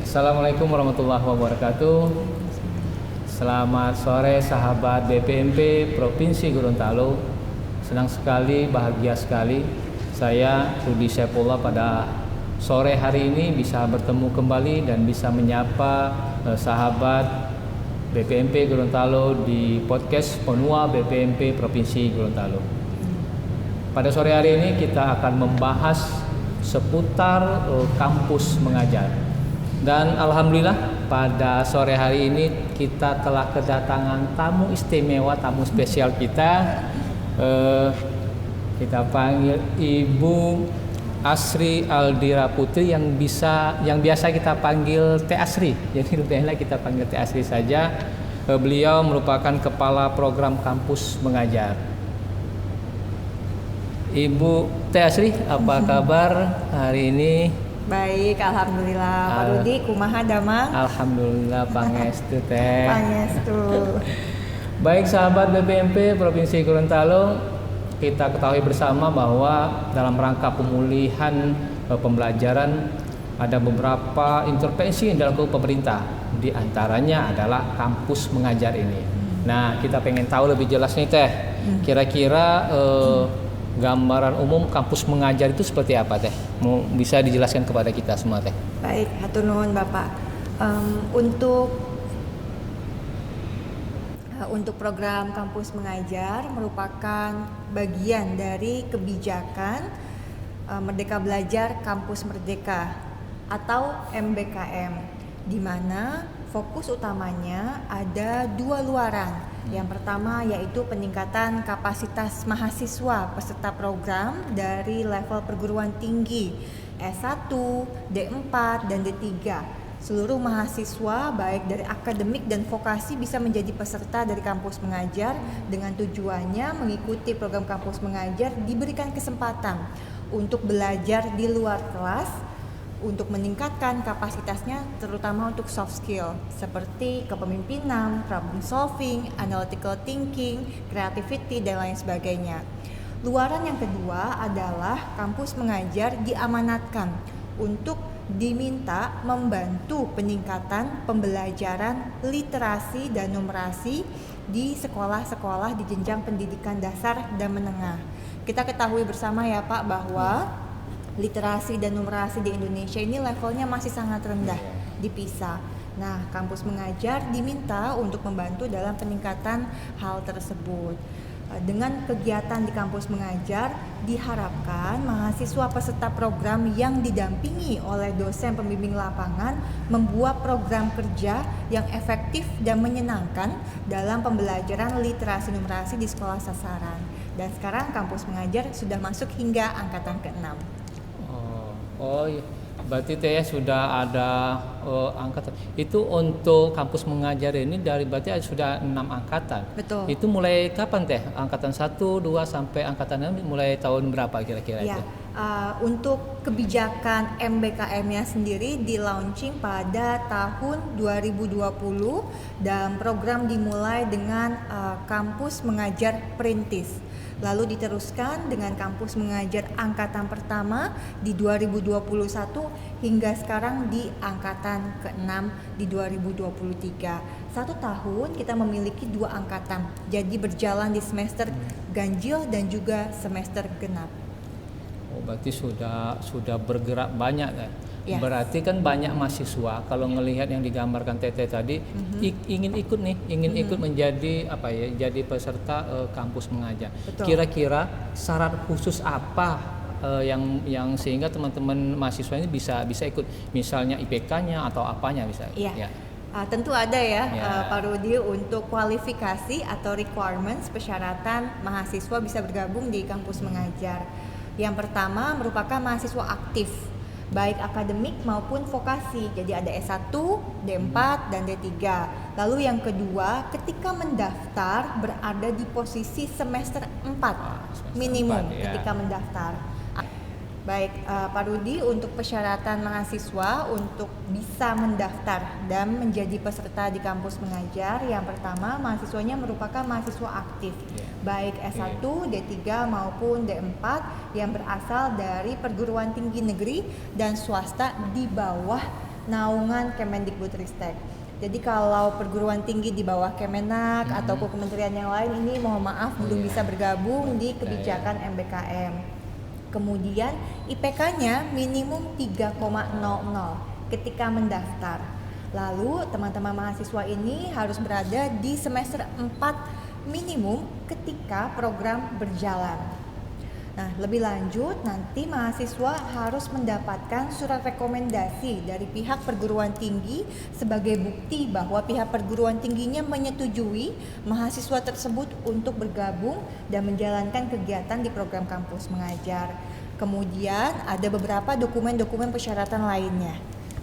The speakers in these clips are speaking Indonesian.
Assalamualaikum warahmatullahi wabarakatuh. Selamat sore sahabat BPMP Provinsi Gorontalo. Senang sekali, bahagia sekali saya Rudi Saifullah pada sore hari ini bisa bertemu kembali dan bisa menyapa sahabat BPMP Gorontalo di podcast Penua BPMP Provinsi Gorontalo. Pada sore hari ini kita akan membahas seputar kampus mengajar. Dan alhamdulillah pada sore hari ini kita telah kedatangan tamu istimewa, tamu spesial kita. Kita panggil Ibu Asri Aldira Putri yang biasa kita panggil Teh Asri. Jadi lebih enak kita panggil Teh Asri saja. Beliau merupakan kepala program kampus mengajar. Ibu Teh Asri, apa kabar hari ini? Baik, alhamdulillah. Pak Rudi, kumaha damang? Alhamdulillah, pangestu Teh. Pangestu. Baik sahabat BPMP Provinsi Gorontalo, kita ketahui bersama bahwa dalam rangka pemulihan pembelajaran ada beberapa intervensi yang dilakukan pemerintah. Di antaranya adalah kampus mengajar ini. Nah, kita pengen tahu lebih jelas nih Teh. Kira-kira gambaran umum kampus mengajar itu seperti apa Teh? Bisa dijelaskan kepada kita semua Teh? Baik, hatur nuhun Bapak. Untuk program kampus mengajar merupakan bagian dari kebijakan Merdeka Belajar Kampus Merdeka atau MBKM, di mana fokus utamanya ada dua luaran. Yang pertama yaitu peningkatan kapasitas mahasiswa peserta program dari level perguruan tinggi S1, D4, dan D3. Seluruh mahasiswa baik dari akademik dan vokasi bisa menjadi peserta dari kampus mengajar dengan tujuannya mengikuti program kampus mengajar diberikan kesempatan untuk belajar di luar kelas untuk meningkatkan kapasitasnya terutama untuk soft skill seperti kepemimpinan, problem solving, analytical thinking, creativity, dan lain sebagainya. Luaran yang kedua adalah kampus mengajar diamanatkan untuk diminta membantu peningkatan pembelajaran literasi dan numerasi di sekolah-sekolah di jenjang pendidikan dasar dan menengah. Kita ketahui bersama ya Pak bahwa literasi dan numerasi di Indonesia ini levelnya masih sangat rendah, dipisah. Nah, kampus mengajar diminta untuk membantu dalam peningkatan hal tersebut. Dengan kegiatan di kampus mengajar, diharapkan mahasiswa peserta program yang didampingi oleh dosen pembimbing lapangan membuat program kerja yang efektif dan menyenangkan dalam pembelajaran literasi numerasi di sekolah sasaran. Dan sekarang kampus mengajar sudah masuk hingga angkatan ke-6. Oh iya, berarti Teh sudah ada angkatan. Itu untuk kampus mengajar ini berarti sudah 6 angkatan. Betul. Itu mulai kapan Teh? Angkatan 1, 2 sampai angkatan 6 mulai tahun berapa kira-kira ya, itu? Untuk kebijakan MBKM-nya sendiri di launching pada tahun 2020 dan program dimulai dengan kampus mengajar perintis. Lalu diteruskan dengan kampus mengajar angkatan pertama di 2021 hingga sekarang di angkatan ke-6 di 2023. 1 tahun kita memiliki 2 angkatan, jadi berjalan di semester ganjil dan juga semester genap. Oh, berarti sudah bergerak banyak ya. Yes. Berarti kan banyak mahasiswa kalau ngelihat yang digambarkan Teteh tadi ingin ikut menjadi jadi peserta kampus mengajar. Betul. Kira-kira syarat khusus apa yang sehingga teman-teman mahasiswa ini bisa ikut, misalnya IPK-nya atau apanya bisa? Iya. Ya. Tentu ada ya, Pak Rudi, untuk kualifikasi atau requirements persyaratan mahasiswa bisa bergabung di kampus mengajar. Yang pertama merupakan mahasiswa aktif, baik akademik maupun vokasi. Jadi ada S1, D4, dan D3. Lalu yang kedua, ketika mendaftar berada di posisi semester 4 minimum ketika mendaftar. Baik, Pak Rudi, untuk persyaratan mahasiswa untuk bisa mendaftar dan menjadi peserta di kampus mengajar, yang pertama mahasiswanya merupakan mahasiswa aktif, baik S1, D3 maupun D4 yang berasal dari perguruan tinggi negeri dan swasta di bawah naungan Kemendikbudristek. Jadi kalau perguruan tinggi di bawah Kemenak ataupun kementerian yang lain ini mohon maaf belum bisa bergabung di kebijakan MBKM. Kemudian IPK-nya minimum 3,00 ketika mendaftar. Lalu teman-teman mahasiswa ini harus berada di semester 4 minimum ketika program berjalan. Nah, lebih lanjut nanti mahasiswa harus mendapatkan surat rekomendasi dari pihak perguruan tinggi sebagai bukti bahwa pihak perguruan tingginya menyetujui mahasiswa tersebut untuk bergabung dan menjalankan kegiatan di program kampus mengajar. Kemudian ada beberapa dokumen-dokumen persyaratan lainnya.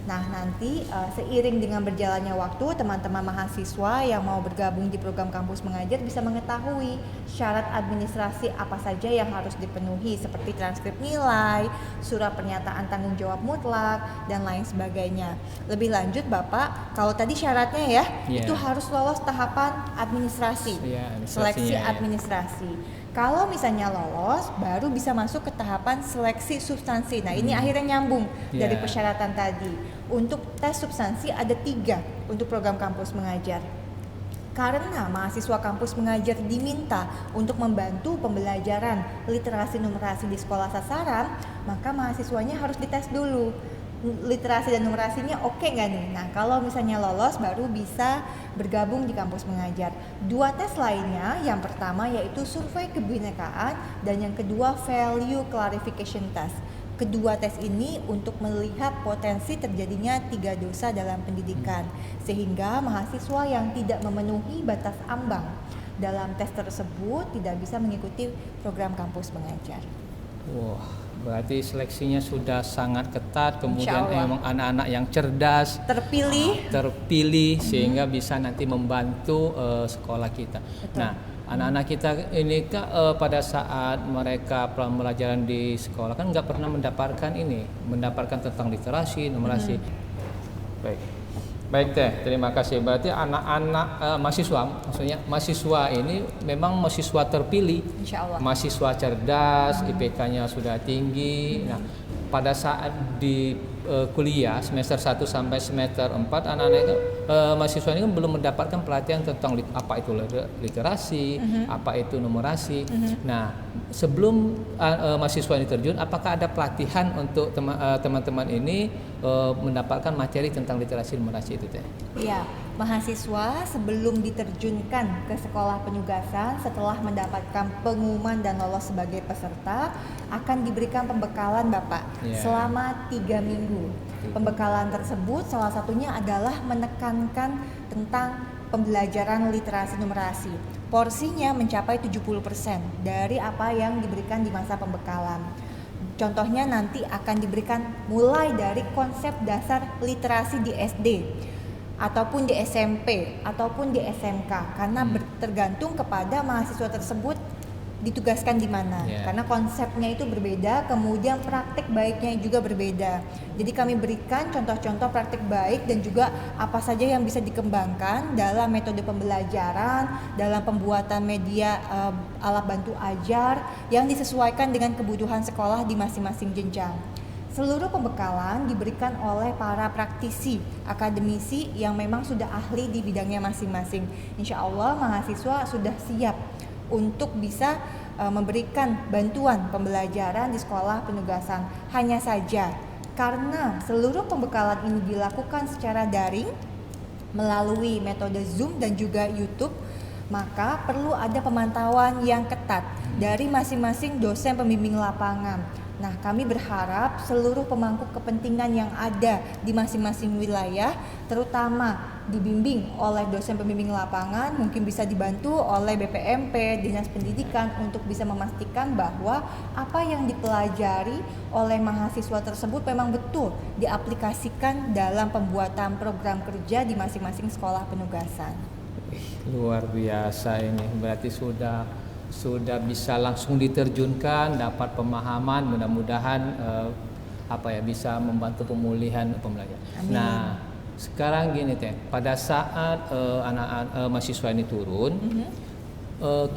Nah, nanti seiring dengan berjalannya waktu, teman-teman mahasiswa yang mau bergabung di program kampus mengajar bisa mengetahui syarat administrasi apa saja yang harus dipenuhi seperti transkrip nilai, surat pernyataan tanggung jawab mutlak, dan lain sebagainya. Lebih lanjut Bapak, kalau tadi syaratnya ya, itu harus lolos tahapan administrasi, seleksi administrasi. Kalau misalnya lolos, baru bisa masuk ke tahapan seleksi substansi. Nah, ini akhirnya nyambung dari persyaratan tadi. Untuk tes substansi ada 3 untuk program kampus mengajar. Karena mahasiswa kampus mengajar diminta untuk membantu pembelajaran literasi numerasi di sekolah sasaran, maka mahasiswanya harus dites dulu. Literasi dan numerasinya oke nggak nih? Nah, kalau misalnya lolos baru bisa bergabung di kampus mengajar. 2 tes lainnya, yang pertama yaitu survei kebinekaan dan yang kedua value clarification test. Kedua tes ini untuk melihat potensi terjadinya 3 dosa dalam pendidikan, sehingga mahasiswa yang tidak memenuhi batas ambang dalam tes tersebut tidak bisa mengikuti program kampus mengajar. Wah, berarti seleksinya sudah sangat ketat, kemudian memang anak-anak yang cerdas, terpilih sehingga bisa nanti membantu sekolah kita. Betul. Nah, anak-anak kita ini pada saat mereka pembelajaran di sekolah kan nggak pernah mendapatkan tentang literasi, numerasi. Baik Teh, terima kasih. Berarti anak-anak mahasiswa ini memang mahasiswa terpilih, mahasiswa cerdas, IPK-nya sudah tinggi. Nah, pada saat di kuliah semester 1 sampai semester 4 anak-anak mahasiswa ini kan belum mendapatkan pelatihan tentang apa itu literasi, apa itu numerasi. Nah, sebelum mahasiswa ini terjun, apakah ada pelatihan untuk teman-teman ini mendapatkan materi tentang literasi numerasi itu Teh? Iya, mahasiswa sebelum diterjunkan ke sekolah penugasan setelah mendapatkan pengumuman dan lolos sebagai peserta akan diberikan pembekalan Bapak selama 3 minggu. Pembekalan tersebut salah satunya adalah menekankan tentang pembelajaran literasi numerasi. Porsinya mencapai 70% dari apa yang diberikan di masa pembekalan. Contohnya nanti akan diberikan mulai dari konsep dasar literasi di SD ataupun di SMP ataupun di SMK, karena tergantung kepada mahasiswa tersebut ditugaskan di mana. Karena konsepnya itu berbeda, kemudian praktik baiknya juga berbeda. Jadi kami berikan contoh-contoh praktik baik dan juga apa saja yang bisa dikembangkan dalam metode pembelajaran, dalam pembuatan media alat bantu ajar yang disesuaikan dengan kebutuhan sekolah di masing-masing jenjang. Seluruh pembekalan diberikan oleh para praktisi, akademisi yang memang sudah ahli di bidangnya masing-masing. Insya Allah mahasiswa sudah siap untuk bisa memberikan bantuan pembelajaran di sekolah penugasan. Hanya saja karena seluruh pembekalan ini dilakukan secara daring melalui metode Zoom dan juga YouTube, maka perlu ada pemantauan yang ketat dari masing-masing dosen pembimbing lapangan. Nah, kami berharap seluruh pemangku kepentingan yang ada di masing-masing wilayah, terutama dibimbing oleh dosen pembimbing lapangan, mungkin bisa dibantu oleh BPMP, Dinas Pendidikan untuk bisa memastikan bahwa apa yang dipelajari oleh mahasiswa tersebut memang betul diaplikasikan dalam pembuatan program kerja di masing-masing sekolah penugasan. Luar biasa ini, berarti sudah bisa langsung diterjunkan, dapat pemahaman, mudah-mudahan bisa membantu pemulihan pembelajaran. Amin. Nah, sekarang gini Teh, pada saat anak-anak mahasiswa ini turun,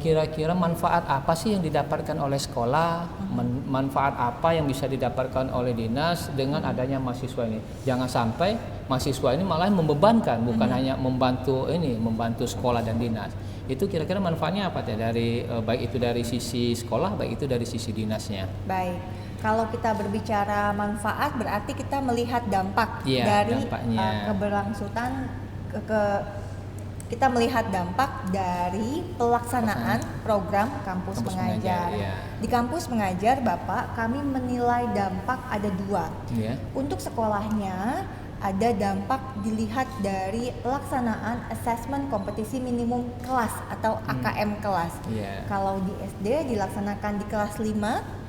kira-kira manfaat apa sih yang didapatkan oleh sekolah, manfaat apa yang bisa didapatkan oleh dinas dengan adanya mahasiswa ini. Jangan sampai mahasiswa ini malah membebankan, bukan hanya membantu sekolah dan dinas. Itu kira-kira manfaatnya apa dari baik itu dari sisi sekolah, baik itu dari sisi dinasnya. Baik. Kalau kita berbicara manfaat berarti kita melihat dampak dari keberlangsungan kita melihat dampak dari pelaksanaan program kampus mengajar. Di kampus mengajar, Bapak, kami menilai dampak ada 2. Untuk sekolahnya, ada dampak dilihat dari pelaksanaan asesmen kompetisi minimum kelas atau AKM kelas. Kalau di SD dilaksanakan di kelas 5,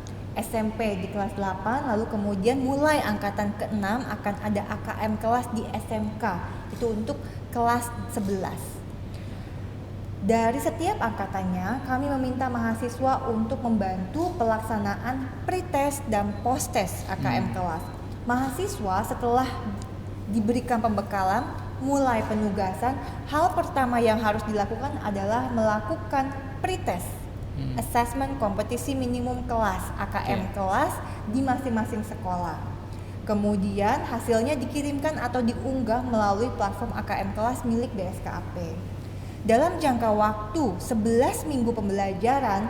SMP di kelas 8, lalu kemudian mulai angkatan ke-6 akan ada AKM kelas di SMK. Itu untuk kelas 11. Dari setiap angkatannya, kami meminta mahasiswa untuk membantu pelaksanaan pretest dan posttest AKM kelas. Mahasiswa setelah diberikan pembekalan, mulai penugasan, hal pertama yang harus dilakukan adalah melakukan pretest. Assessment kompetisi minimum kelas AKM kelas di masing-masing sekolah. Kemudian hasilnya dikirimkan atau diunggah melalui platform AKM kelas milik BSKAP. Dalam jangka waktu 11 minggu pembelajaran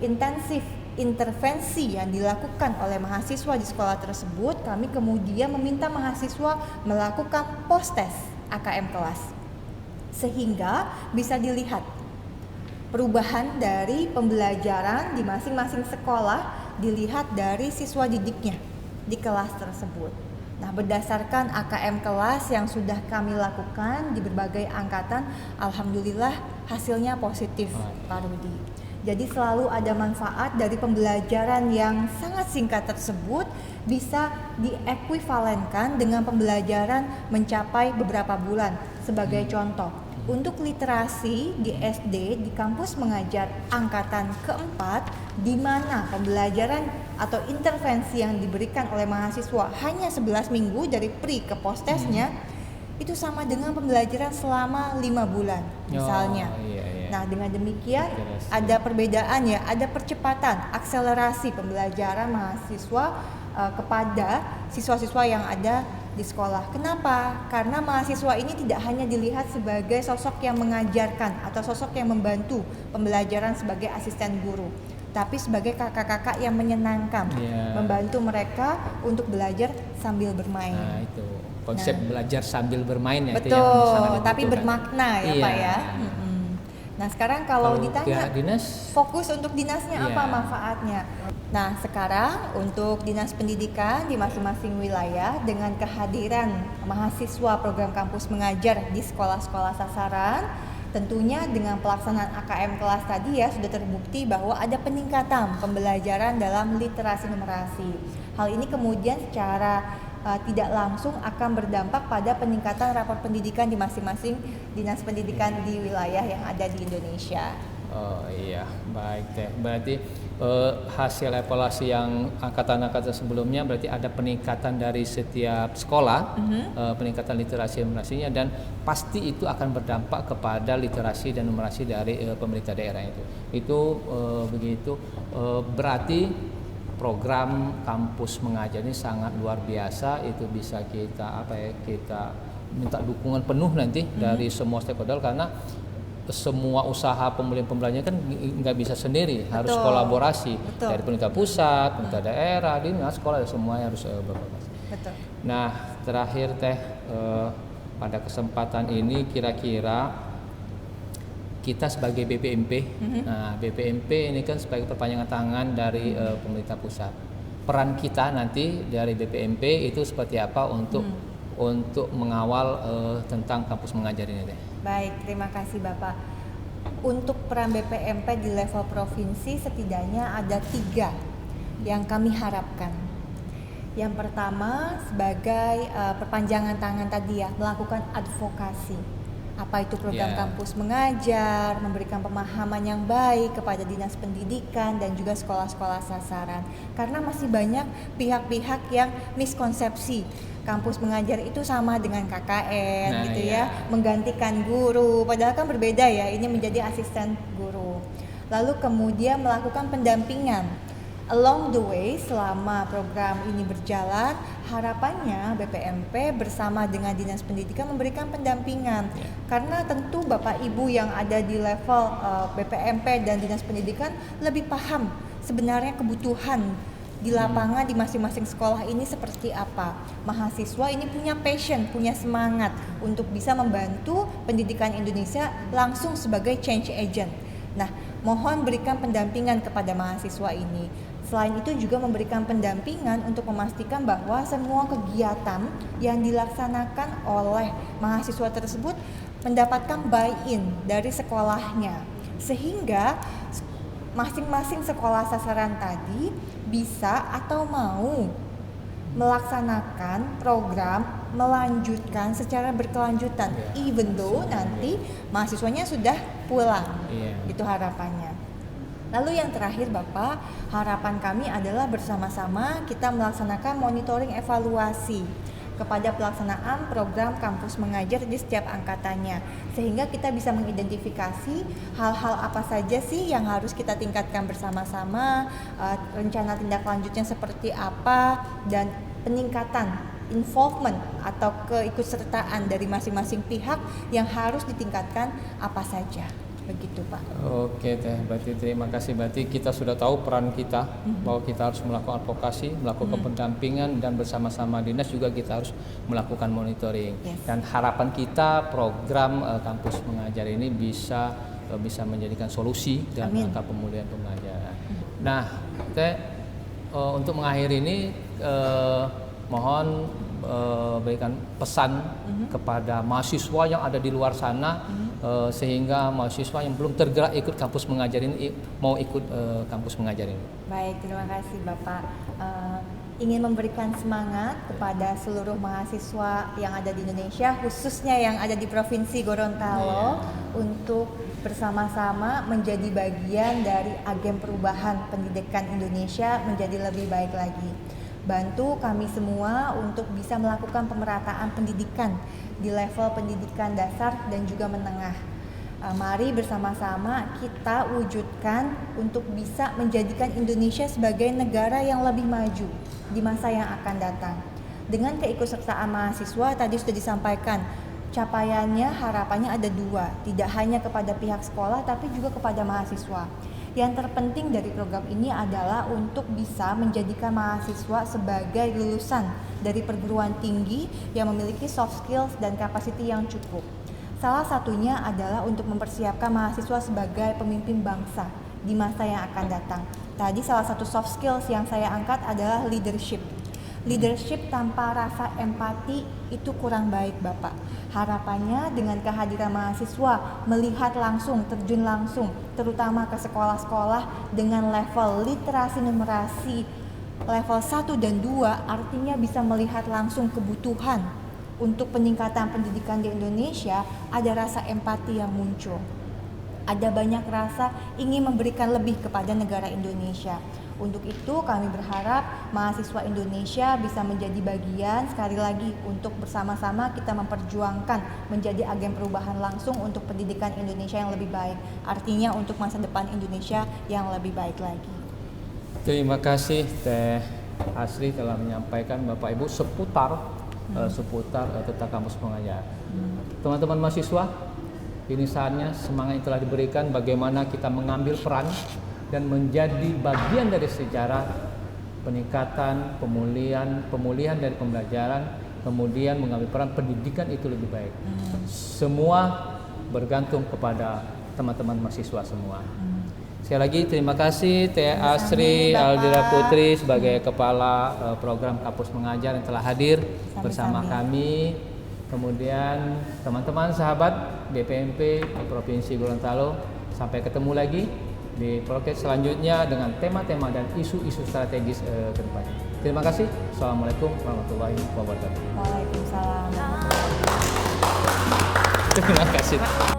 intensif intervensi yang dilakukan oleh mahasiswa di sekolah tersebut, kami kemudian meminta mahasiswa melakukan post-test AKM kelas. Sehingga bisa dilihat perubahan dari pembelajaran di masing-masing sekolah dilihat dari siswa didiknya di kelas tersebut. Nah, berdasarkan AKM kelas yang sudah kami lakukan di berbagai angkatan, alhamdulillah hasilnya positif, Pak Rudi. Jadi selalu ada manfaat dari pembelajaran yang sangat singkat tersebut bisa diekuivalenkan dengan pembelajaran mencapai beberapa bulan. Sebagai contoh, untuk literasi di SD di kampus mengajar angkatan keempat, di mana pembelajaran atau intervensi yang diberikan oleh mahasiswa hanya 11 minggu dari pre ke post testnya, itu sama dengan pembelajaran selama 5 bulan misalnya. Nah, dengan demikian ada perbedaan ya, ada percepatan, akselerasi pembelajaran mahasiswa kepada siswa-siswa yang ada di sekolah. Kenapa? Karena mahasiswa ini tidak hanya dilihat sebagai sosok yang mengajarkan atau sosok yang membantu pembelajaran sebagai asisten guru, tapi sebagai kakak-kakak yang menyenangkan, membantu mereka untuk belajar sambil bermain. Nah, itu konsep belajar sambil bermain ya. Betul, itu yang tapi bermakna ya Pak ya. Nah, sekarang kalau ditanya dinas, fokus untuk dinasnya apa manfaatnya? Nah, sekarang untuk dinas pendidikan di masing-masing wilayah dengan kehadiran mahasiswa program kampus mengajar di sekolah-sekolah sasaran, tentunya dengan pelaksanaan AKM kelas tadi ya sudah terbukti bahwa ada peningkatan pembelajaran dalam literasi numerasi. Hal ini kemudian secara tidak langsung akan berdampak pada peningkatan rapor pendidikan di masing-masing dinas pendidikan di wilayah yang ada di Indonesia. Oh iya, baik Teh. Berarti hasil evaluasi yang angkatan-angkatan sebelumnya berarti ada peningkatan dari setiap sekolah, peningkatan literasi dan numerasinya, dan pasti itu akan berdampak kepada literasi dan numerasi dari pemerintah daerah itu. Itu begitu. Berarti program kampus mengajar ini sangat luar biasa. Itu bisa kita kita minta dukungan penuh nanti dari semua stakeholder, karena semua usaha pemulihan pembelajaran kan nggak bisa sendiri, harus kolaborasi dari pemerintah pusat, pemerintah daerah, dinas, sekolah, semuanya harus berkolaborasi. Nah, terakhir Teh, pada kesempatan ini kira-kira kita sebagai BPMP, nah BPMP ini kan sebagai perpanjangan tangan dari pemerintah pusat. Peran kita nanti dari BPMP itu seperti apa untuk mengawal tentang kampus mengajar ini Teh? Baik, terima kasih Bapak. Untuk peran BPMP di level provinsi setidaknya ada 3 yang kami harapkan. Yang pertama sebagai perpanjangan tangan tadi ya, melakukan advokasi. Apa itu program Yeah. kampus mengajar, memberikan pemahaman yang baik kepada dinas pendidikan dan juga sekolah-sekolah sasaran. Karena masih banyak pihak-pihak yang miskonsepsi kampus mengajar itu sama dengan KKN Nah, gitu iya. ya, menggantikan guru, padahal kan berbeda ya, ini menjadi asisten guru. Lalu kemudian melakukan pendampingan. Along the way, selama program ini berjalan, harapannya BPMP bersama dengan Dinas Pendidikan memberikan pendampingan. Ya. Karena tentu Bapak Ibu yang ada di level BPMP dan Dinas Pendidikan lebih paham sebenarnya kebutuhan di lapangan di masing-masing sekolah ini seperti apa. Mahasiswa ini punya passion, punya semangat untuk bisa membantu pendidikan Indonesia langsung sebagai change agent. Nah, mohon berikan pendampingan kepada mahasiswa ini. Selain itu juga memberikan pendampingan untuk memastikan bahwa semua kegiatan yang dilaksanakan oleh mahasiswa tersebut mendapatkan buy-in dari sekolahnya. Sehingga masing-masing sekolah sasaran tadi bisa atau mau melaksanakan program, melanjutkan secara berkelanjutan, even though nanti mahasiswanya sudah pulang. Itu harapannya. Lalu yang terakhir Bapak, harapan kami adalah bersama-sama kita melaksanakan monitoring evaluasi kepada pelaksanaan program kampus mengajar di setiap angkatannya, sehingga kita bisa mengidentifikasi hal-hal apa saja sih yang harus kita tingkatkan bersama-sama, rencana tindak lanjutnya seperti apa, dan peningkatan involvement atau keikutsertaan dari masing-masing pihak yang harus ditingkatkan apa saja. Begitu Pak. Oke Teh, berarti terima kasih. Berarti kita sudah tahu peran kita bahwa kita harus melakukan advokasi, melakukan pendampingan, dan bersama-sama dinas juga kita harus melakukan monitoring. Yes. Dan harapan kita program kampus mengajar ini bisa menjadikan solusi dan angka pemulihan pembelajaran. Nah, Teh, untuk mengakhiri ini mohon berikan pesan kepada mahasiswa yang ada di luar sana, sehingga mahasiswa yang belum tergerak ikut kampus mengajar ini mau ikut kampus mengajar ini. Baik, terima kasih Bapak. Ingin memberikan semangat kepada seluruh mahasiswa yang ada di Indonesia, khususnya yang ada di Provinsi Gorontalo, untuk bersama-sama menjadi bagian dari agen perubahan pendidikan Indonesia menjadi lebih baik lagi. Bantu kami semua untuk bisa melakukan pemerataan pendidikan di level pendidikan dasar dan juga menengah. Mari bersama-sama kita wujudkan untuk bisa menjadikan Indonesia sebagai negara yang lebih maju di masa yang akan datang. Dengan keikutsertaan mahasiswa tadi sudah disampaikan, capaiannya harapannya ada dua, tidak hanya kepada pihak sekolah tapi juga kepada mahasiswa. Yang terpenting dari program ini adalah untuk bisa menjadikan mahasiswa sebagai lulusan dari perguruan tinggi yang memiliki soft skills dan capacity yang cukup. Salah satunya adalah untuk mempersiapkan mahasiswa sebagai pemimpin bangsa di masa yang akan datang. Tadi salah satu soft skills yang saya angkat adalah leadership. Leadership tanpa rasa empati itu kurang baik Bapak. Harapannya dengan kehadiran mahasiswa melihat langsung, terjun langsung, terutama ke sekolah-sekolah dengan level literasi numerasi level 1 dan 2, artinya bisa melihat langsung kebutuhan untuk peningkatan pendidikan di Indonesia, ada rasa empati yang muncul. Ada banyak rasa ingin memberikan lebih kepada negara Indonesia. Untuk itu kami berharap mahasiswa Indonesia bisa menjadi bagian sekali lagi untuk bersama-sama kita memperjuangkan menjadi agen perubahan langsung untuk pendidikan Indonesia yang lebih baik. Artinya untuk masa depan Indonesia yang lebih baik lagi. Terima kasih Teh Asri telah menyampaikan Bapak Ibu seputar tentang kampus mengajar. Teman-teman mahasiswa, ini saatnya semangat yang telah diberikan bagaimana kita mengambil peran dan menjadi bagian dari sejarah peningkatan, pemulihan dari pembelajaran, kemudian mengambil peran pendidikan itu lebih baik. Semua bergantung kepada teman-teman mahasiswa semua. Sekali lagi terima kasih Teh Asri Aldira Putri sebagai Kepala Program Kampus Mengajar yang telah hadir bersama kami. Kemudian teman-teman sahabat BPMP Provinsi Gorontalo, sampai ketemu lagi di podcast selanjutnya dengan tema-tema dan isu-isu strategis ke depannya. Terima kasih. Assalamualaikum warahmatullahi wabarakatuh. Waalaikumsalam. Terima kasih.